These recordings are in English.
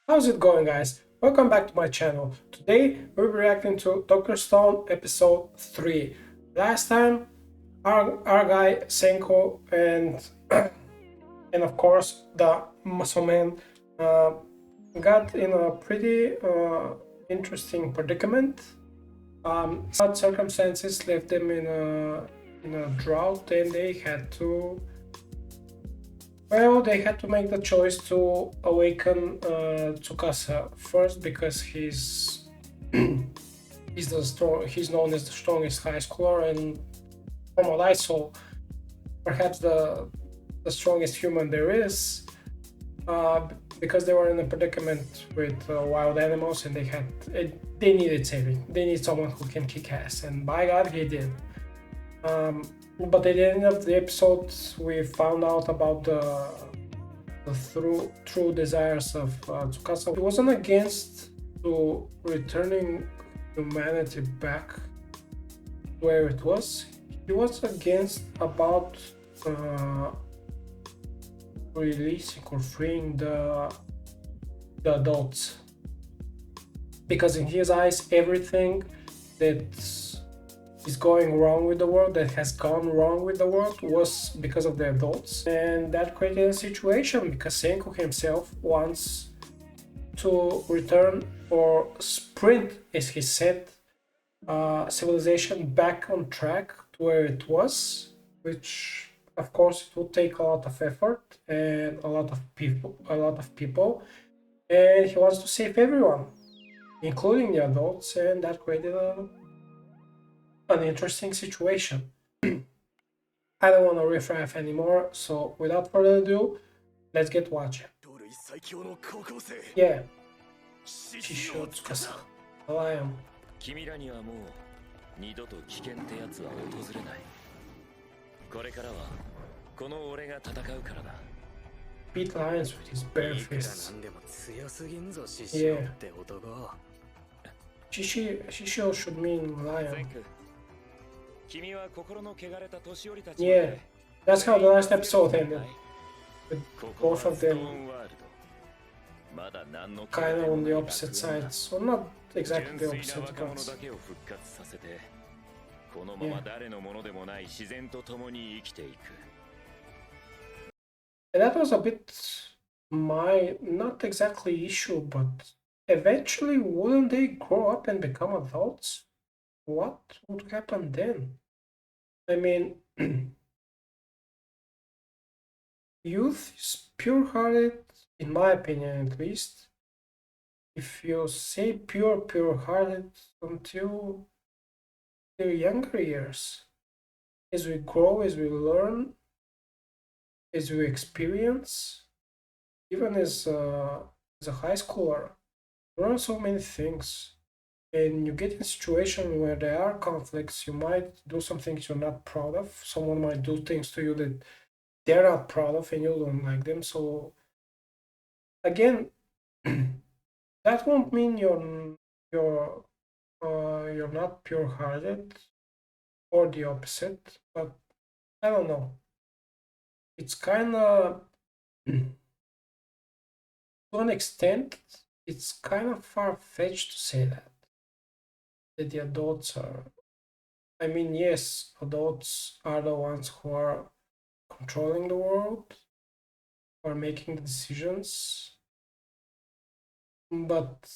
How's it going, guys? Welcome back to my channel. Today we'll be reacting to Dr. Stone episode 3. Last time our guy Senko and and of course the muscle man uh, got in a pretty interesting predicament. Sad circumstances left them in a drought, and they had to make the choice to awaken Tsukasa first because he's known as the strongest high schooler, and from what I saw, perhaps the strongest human there is. Because they were in a predicament with wild animals, and they needed saving. They need someone who can kick ass, and by God, he did. But at the end of the episode, we found out about the true desires of Tsukasa. He wasn't against to returning humanity back where it was. He was against about releasing or freeing the adults, because in his eyes, everything that is going wrong with the world, that has gone wrong with the world, was because of the adults. And that created a situation because Senku himself wants to return or sprint, as he said, civilization back on track to where it was, which of course it would take a lot of effort and a lot of people, and he wants to save everyone, including the adults, and that created an interesting situation. I don't want to riff-raff anymore, so without further ado, let's get watching. Yeah, Shisho Tsukasa, the lion. 君らにはもう二度と危険ってやつは訪れない。これからはこの俺が戦うからだ。Beat lions with his bare fists. Yeah. Shisho should mean lion. Yeah, that's how the last episode ended. With both of them kind of on the opposite sides. Well, not exactly the opposite, but... And that was a bit my, not exactly issue, but eventually wouldn't they grow up and become adults? What would happen then? I mean, youth is pure-hearted, in my opinion at least. If you say pure-hearted until their younger years. As we grow, as we learn, as we experience, even as a high schooler, you learn so many things. And you get in a situation where there are conflicts. You might do some things you're not proud of. Someone might do things to you that they're not proud of, and you don't like them. So again, that won't mean you're not pure-hearted or the opposite. But I don't know. It's kind of to an extent, it's kind of far-fetched to say that the adults are, I mean, yes, adults are the ones who are controlling the world, are making the decisions, but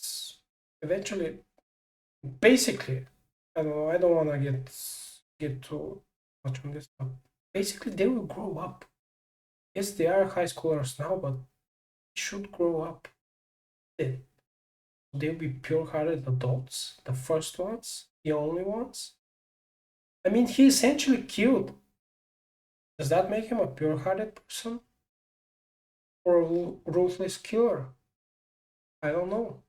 eventually, basically, I don't know, I don't want to get too much on this, but basically they will grow up. Yes, they are high schoolers now, but they should grow up. They'll be pure-hearted adults, the first ones, the only ones. I mean, he essentially killed. Does that make him a pure-hearted person? Or a ruthless killer? I don't know.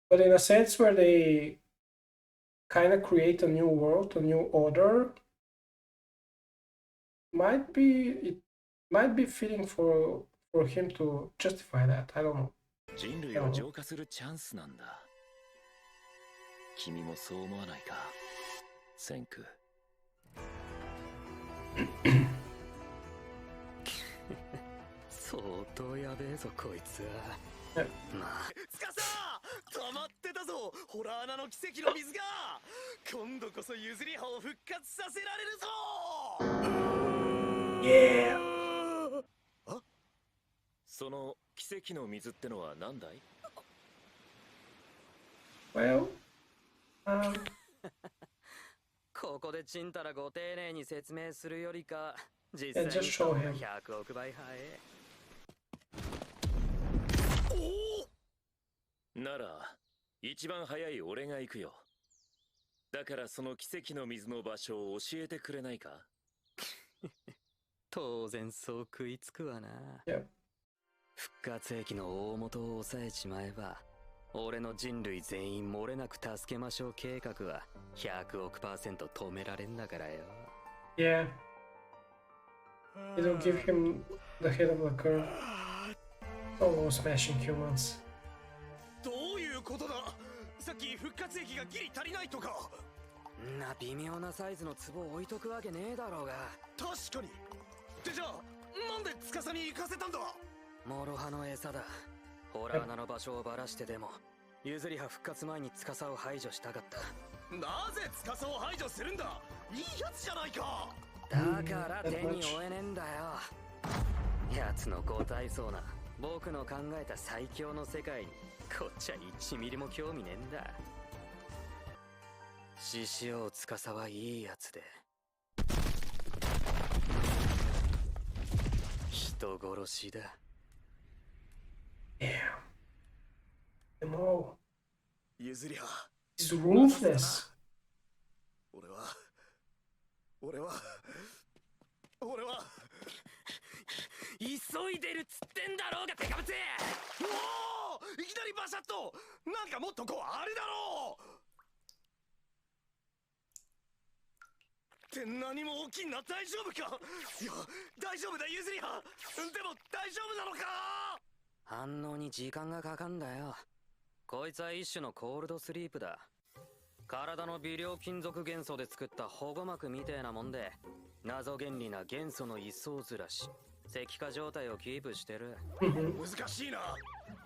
But in a sense where they kind of create a new world, a new order, it might be fitting for him to justify that. I don't know. 人類を浄化するチャンスなんだ。君もそう思わないか、センク。相当やべえぞこいつは。まあつかさ溜まってたぞホラー穴の奇跡の水が今度こそ譲り葉を復活させられるぞ Yeah. あその奇跡の水ってのは何だい Well, um, ここでちんたらご丁寧に説明するよりか実 yeah, 際 just に show 顔が him. 100億倍早え。なら一番早い俺が行くよだからその奇跡の水の場所を教えてくれないか当然そう食いつくわな。 Yep. 復活液の大元を抑えちまえば俺の人類全員漏れなく助けましょう計画は100億%止められんだからよ。 Yeah. It'll give him the head of the curve. Oh, smashing humans. どういうことださっき復活液がギリ足りないとかんな微妙なサイズの壺置いとくわけねえだろうが。確かにってじゃあなんで司に行かせたんだモロハの餌だ。ホラー穴の場所をばらしてでも譲り葉復活前に司を排除したかった。なぜ司を排除するんだいいやつじゃないかだから手に負えねえんだよ。奴のご体操な僕の考えた最強の世界にこっちは1ミリも興味ねえんだ。獅子王司はいいやつで人殺しだ。 Yeah. Them all. 譲り葉 He's ruthless. 俺は急いでるっつってんだろうがデカブツ。おおいきなりバシャッとなんかもっとこうあれだろうって何も起きんな大丈夫かいや大丈夫だ譲り葉でも大丈夫なのか反応に時間がかかんだよ。こいつは一種のコールドスリープだ。体の微量金属元素で作った保護膜みてえなもんで謎原理な元素の位相ずらし石化状態をキープしてる。 難しいな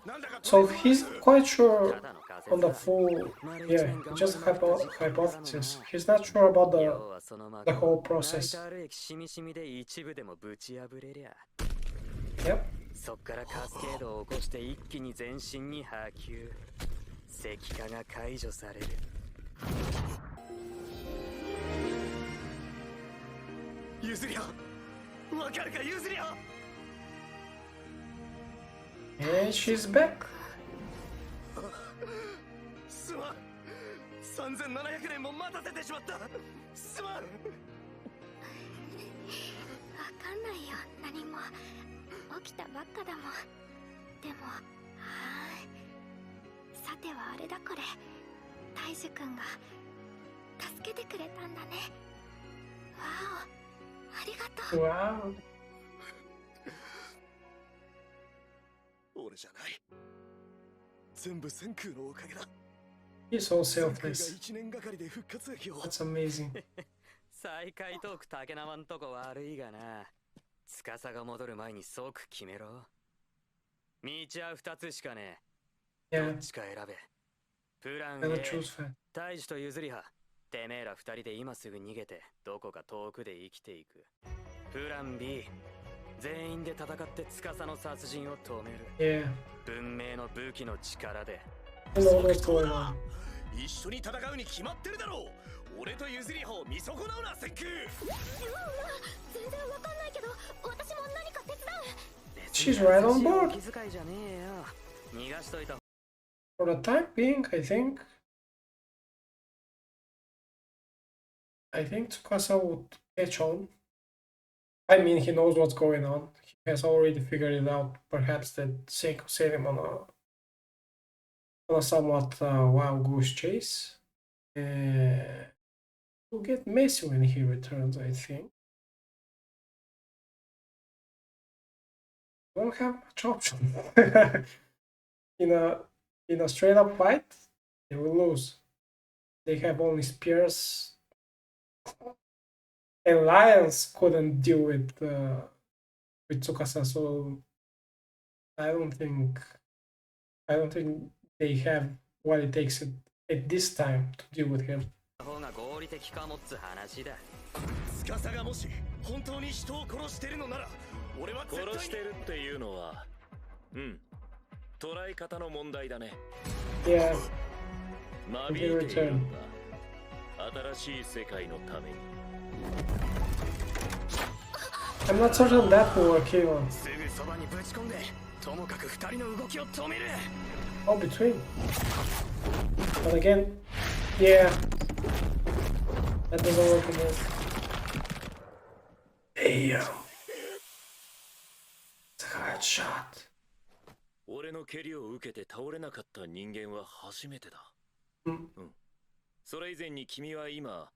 なんだか So he's quite sure ただの仮 on 説 the だ。 full. 丸 Yeah, 一年 just 頑張った実験 hypothesis. He's not sure about 要 the はその膜 the は whole ナイ process. タール液しみしみで一部でもぶち破れりゃ Yep. そっからカスケードを起こして一気に全身に波及石化が解除される。譲り葉わかるか譲り葉 And she's back. すまん3700年も待たせてしまったすまんわかんないよ何も起きたばっかだもん。でもさてはあれだこれ大樹くんが助けてくれたんだね。わおありがとう。 Wow. 俺じゃない全部千空のおかげだ He's so 千空が selfless. 1年がかりで復活液を That's amazing. 再開トーク竹縄んとこ悪いがな。司が戻る前に即決めろ。道は2つしかねえ。ど Yeah. っちか選べ。プラン Gotta A choose fast. 大樹と譲り葉てめえら2人で今すぐ逃げてどこか遠くで生きていく。プラン B 全員で戦って司の殺人を止める。 Yeah. 文明の武器の力で I know what's going on. 一緒に戦うに決まってるだろう俺と譲り葉を見損なうな千空全然わかんないけど私も何か手伝う。 She's right on board. 気遣いじゃねえよ。逃がしといた。 For the time being, I think Tsukasa would catch on. I mean, he knows what's going on. He has already figured it out. Perhaps that Senku sent him on a somewhat wild goose chase. Will get messy when he returns, I think. Won't have much option. in a straight up fight, they will lose. They have only spears. And lions couldn't deal with Tsukasa, so I don't think I don't think they have what it takes at this time to deal with him. 方が合理的かもっつ話だ。司がもし本当に人を殺してるのなら、俺は絶対に殺してるっていうのは、捉え方の問題だね。Yeah, 間引いているんだ。新しい世界のために。I'm not certain that will work even. すぐそばにぶち込んで、ともかく二人の動きを止める。Oh, between. But again, yeah, that doesn't work again. Hey, it's a hard shot. 俺の蹴りを受けて倒れなかった人間は初めてだ。それ以前に君は今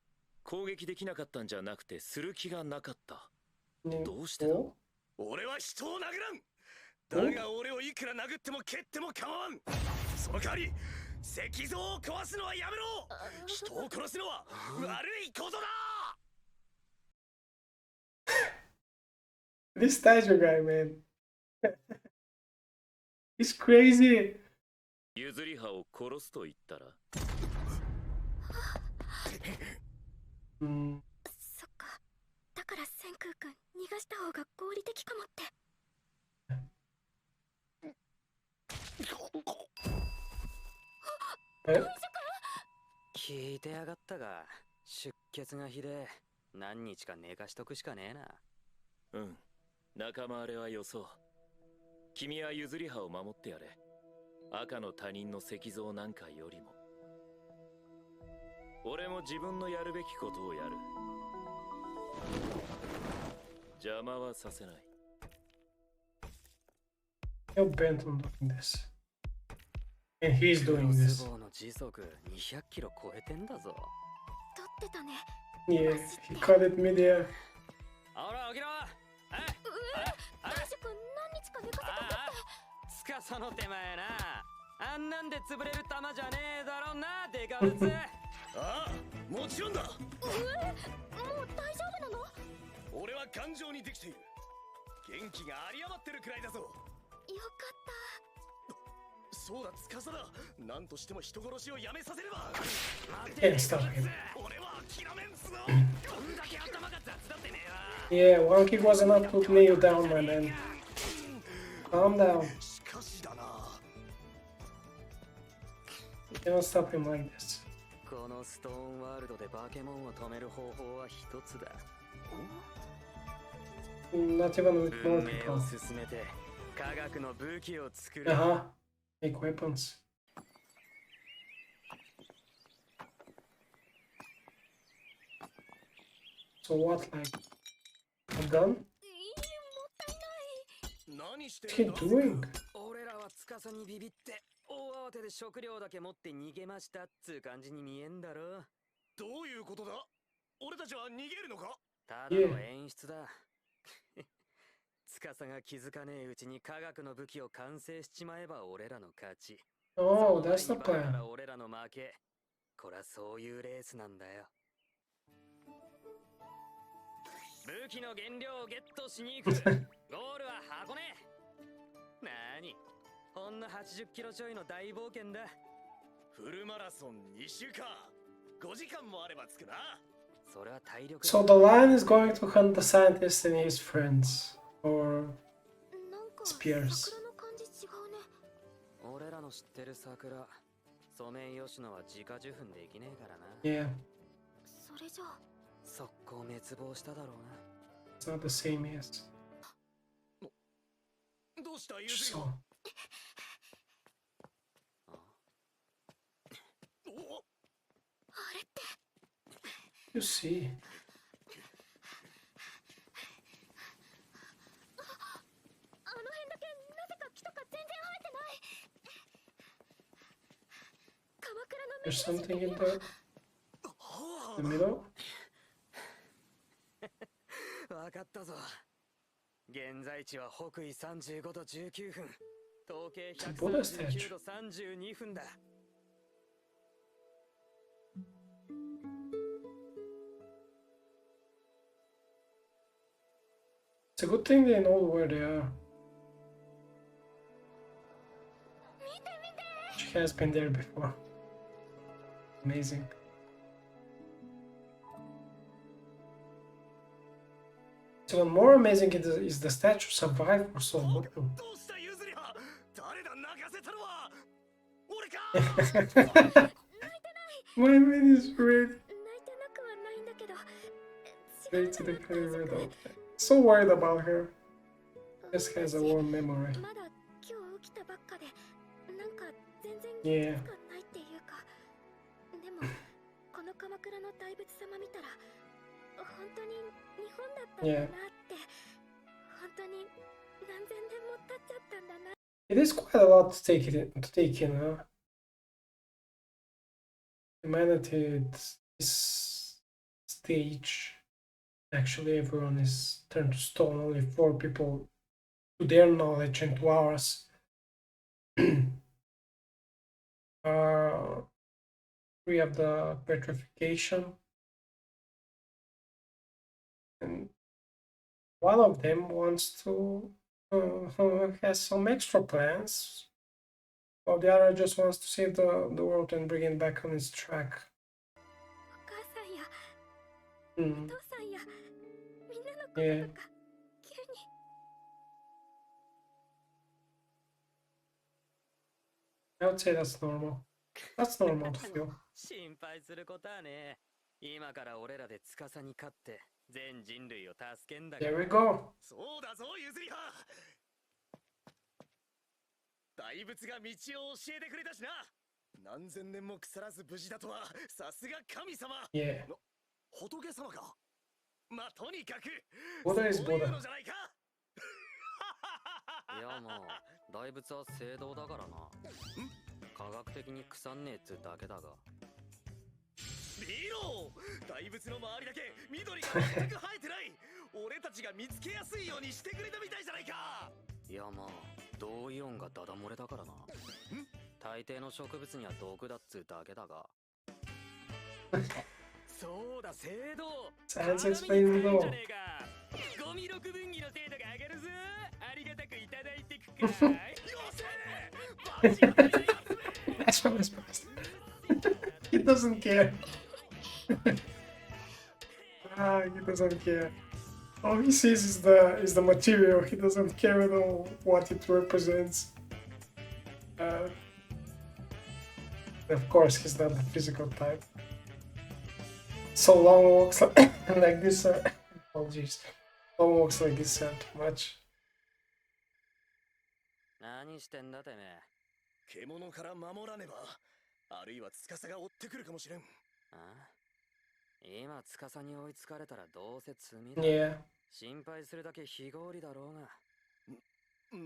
攻撃できなかったんじゃなくてする気がなかった。どうしてだ？俺は人を殴らん。だが俺をいくら殴っても蹴っても構わん。その代わり石像を壊すのはやめろ。人を殺すのは悪いことだ。This Taiju guy, man. He's crazy. ユズリハを殺すと言ったらそっか。だから千空君逃がした方が合理的かもって。聞いてやがったが、出血がひで何日か寝かしとくしかねえな。仲間割れはよそう。君はユズリハを守ってやれ。赤の他人の石像なんかよりも。俺も自分のやるべきことをやる。邪魔はさせない。You're bent on doing this. And he's doing this. の時速200キロ超えてんだぞ。取ってたね。Yeah, he caught it midair. ほら起きろ。大志君何日か寝かせとくって。つかその手前な。あんなんで潰れる玉じゃねえだろうな、デカブツ。ああ、もちろんだ。もう大丈夫なの？俺は頑丈にできている。元気が有り余ってるくらいだぞ。よかった。そうだ、司だ。何としても人殺しをやめさせれば。Can't stop him. 俺は諦めんすぞ。どんだけ頭が雑だってねえ。Yeah, one kick was enough to lay you down, my man. Calm down. しかしだな。You cannot stop him like this. このストーンワールドでバケモンを止める方法は一つだ。Not even with more 文明 people. を進めて科学の武器を作る。Make weapons. So what, like a gun? もったいない。何して What's he doing? 俺らは司にビビって大慌てで食料だけ持って逃げましたっつう感じに見えんだろ。どういうことだ？俺たちは逃げるのか？ただの演出だ。司が気づかねえうちに科学の武器を完成しちまえば俺らの勝ち。Oh, that's the plan. 俺らの負け。こりゃそういうレースなんだよ。武器の原料をゲットしに行く。ゴールは箱根。なに？ほんの80キロちょいの大冒険だ。フルマラソン2週間。5時間もあれば着くな。それは体力。So the lion is going to hunt the scientist and his friends, or なんか spears. 桜の感じ違うね。俺らの知ってる桜、ソメイヨシノは自家受粉できねえからな。Yeah, それじゃあ速攻滅亡しただろうな。 it's not the same as どうしたユズリ so. おあれって You see. あの辺だけなぜか木とか全然生えてない。鎌倉の There's 目印 something ってい in えば the middle. わかったぞ。現在地は北緯35度19分。統計139度32分だ。It's a good thing they know where they are. She has been there before. Amazing. It's even more amazing is the statue survived for so long. My man is ready. Straight to the cathedral. So worried about her. Just has a warm memory. Yeah. Yeah. It is quite a lot to take in, huh? Humanity at this stage, actually everyone is turned to stone. Only 4 people, to their knowledge and to ours, are free of the petrification, and one of them wants to has some extra plans, while the other just wants to save the world and bring it back on its track. Yeah. I would say that's normal. That's normal to feel. 心配することはね。今から俺らで司に勝って全人類を助けんだから。 There we go. そうだぞ、ユズリハ。大仏が道を教えてくれたしな。何千年も腐らず無事だとは、さすが神様。Yeah. 仏様か。まあ、とにかく。 Buddha is そういう Buddha. のじゃないか。いやまあ大仏は聖堂だからな。科学的に腐んねえっつうだけだが。見ろ、大仏の周りだけ緑が全く生えてない。俺たちが見つけやすいようにしてくれたみたいじゃないか。いやまあ同イオンがダダ漏れだからな。大抵の植物には毒だっつうだけだが。そうだ聖堂。 Sans explain though. ゴミ6分岐の精度が上がるぞ。ありがたくいただいてくかい。That's from his past. He doesn't care. He doesn't care. All he sees is the material. He doesn't care at all what it represents. Of course, he's not the physical type. So long walks like this. Apologies. Long walks like this are too much. 何してんだてめえ。獣から守らねば、あるいは司が追ってくるかもしれん。あ？今司に追いつかれたらどうせ罪だ。Yeah. 心配するだけ非合理だろうが。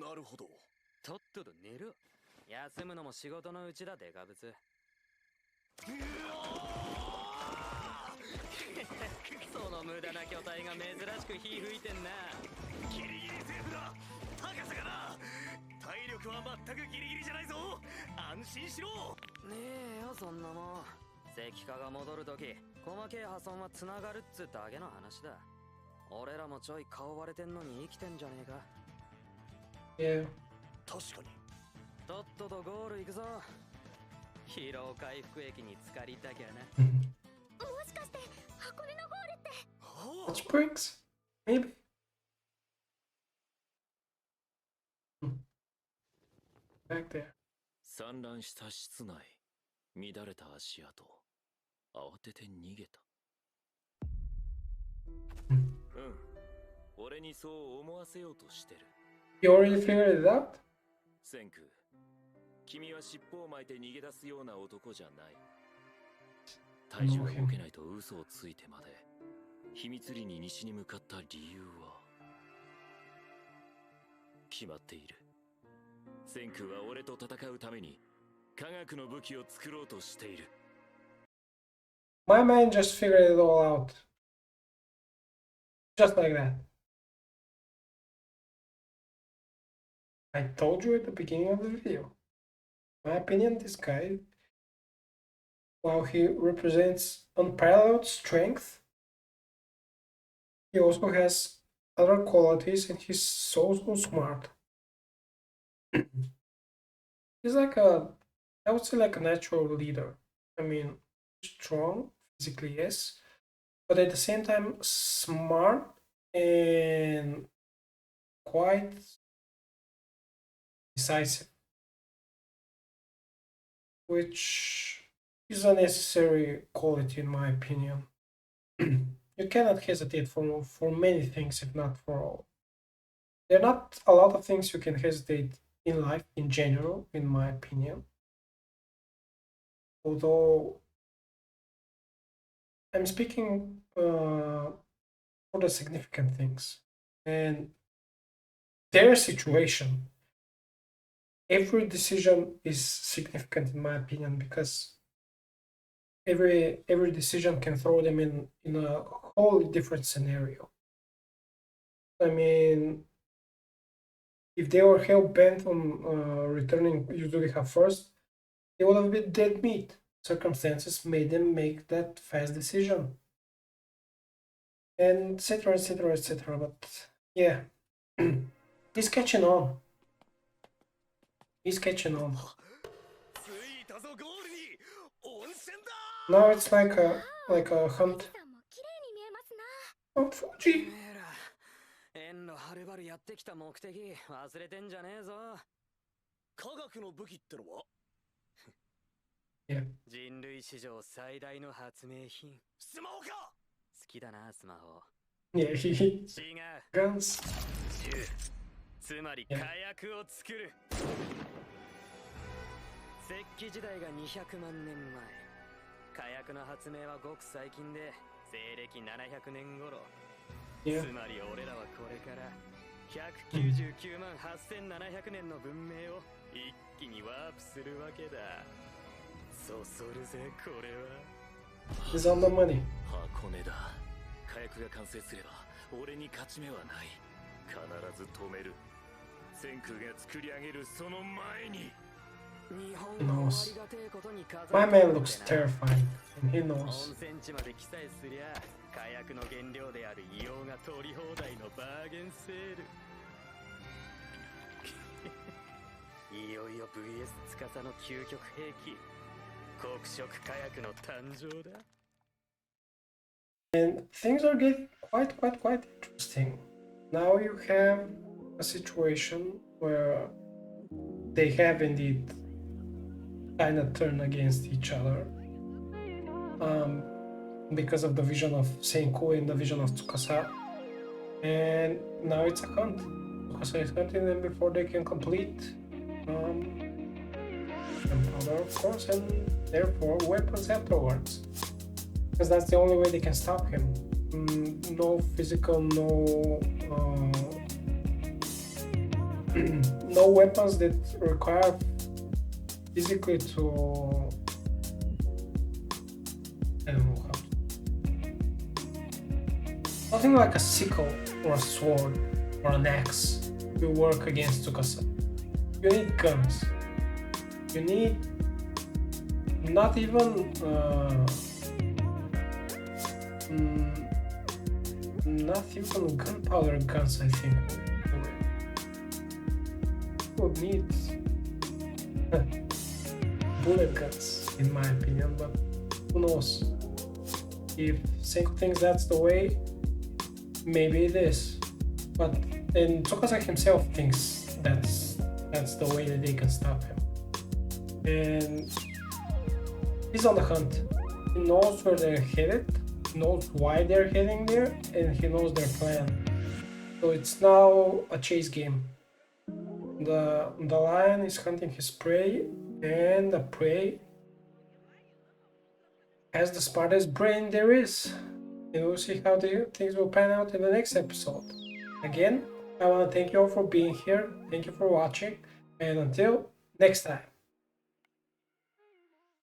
なるほど。とっとと寝ろ。休むのも仕事のうちだデカブツ。その無駄な巨体が珍しく火吹いてんな。ギリギリセーフだ。高さがな。体力は全くギリギリじゃないぞ。安心しろ。ねえよそんなもん。石化が戻るとき、細けえ破損はつながるっつうだけの話だ。俺らもちょい顔割れてんのに生きてんじゃねえか。Yeah. 確かに。とっととゴール行くぞ。疲労回復液に浸かりたきゃな。もしかして箱根のゴールって。 Hot springs? Maybe? Back there. 散乱した室内、乱れた足跡、慌てて逃げた。俺にそう思わせようとしてる。You already figured it out? センク、君は尻尾を巻いて逃げ出すような男じゃない。体重が動けないと嘘をついてまで秘密裏に西に向かった理由は決まっている。センクは俺と戦うために科学の武器を作ろうとしている。My man just figured it all out. Just like that. I told you at the beginning of the video. In my opinion, this guy, while he represents unparalleled strength, he also has other qualities and he's so smart. He's like a I would say like a natural leader. I mean, strong physically, yes, but at the same time smart and quite decisive, which is a necessary quality in my opinion. You cannot hesitate for many things, if not for all. There are not a lot of things you can hesitate in life in general, in my opinion. Although I'm speaking for the significant things and their situation. Every decision is significant in my opinion because every decision can throw them in a wholly different scenario. I mean, if they were hell bent on returning Yuzuriha first, they would have been dead meat. Circumstances made them make that fast decision, and etc. etc. etc. But yeah, he's catching on. He's catching on. Now it's like a hunt. Oh, Fuji. 縁のはるばるやってきた目的忘れてんじゃねえぞ。科学の武器ってのは Yeah. 人類史上最大の発明品。スマホか。好きだなスマホ。Yeah, he 違う。 guns. 銃。つまり火薬を作る。石器時代が200万年前。火薬の発明はごく最近で西暦700年頃。Yeah. つまり俺らはこれから199万8700年の文明を一気にワープするわけだ。そそるぜこれは。He's on the money. 箱根だ。火薬が完成すれば俺に勝ち目はない。必ず止める。千空が作り上げるその前に。 He knows. My man looks terrifying, and he knows. 温泉地まで記載すりゃ火薬の原料である硫黄が取り放題のバーゲンセール。いよいよ VS 司の究極兵器黒色火薬の誕生だ。 And things are getting quite interesting. Now you have a situation where they have indeed kind of turned against each other because of the vision of Senku and the vision of Tsukasa. And now it's a hunt. Tsukasa is hunting them before they can complete gunpowder, of course, and therefore weapons afterwards. Because that's the only way they can stop him. No physical, no weapons that require physically to, I don't know how to, nothing like a sickle or a sword or an axe will work against Tsukasa. You need guns. You need not even gunpowder guns, I think. Would need bullet guns, in my opinion, but who knows? If Senku thinks that's the way, maybe it is. But then Tsukasa himself thinks that's the way that they can stop him. And he's on the hunt. He knows where they're headed, knows why they're heading there, and he knows their plan. So it's now a chase game. The lion is hunting his prey, and the prey has the smartest brain there is. And we'll see how things will pan out in the next episode. Again, I want to thank you all for being here. Thank you for watching, and until next time.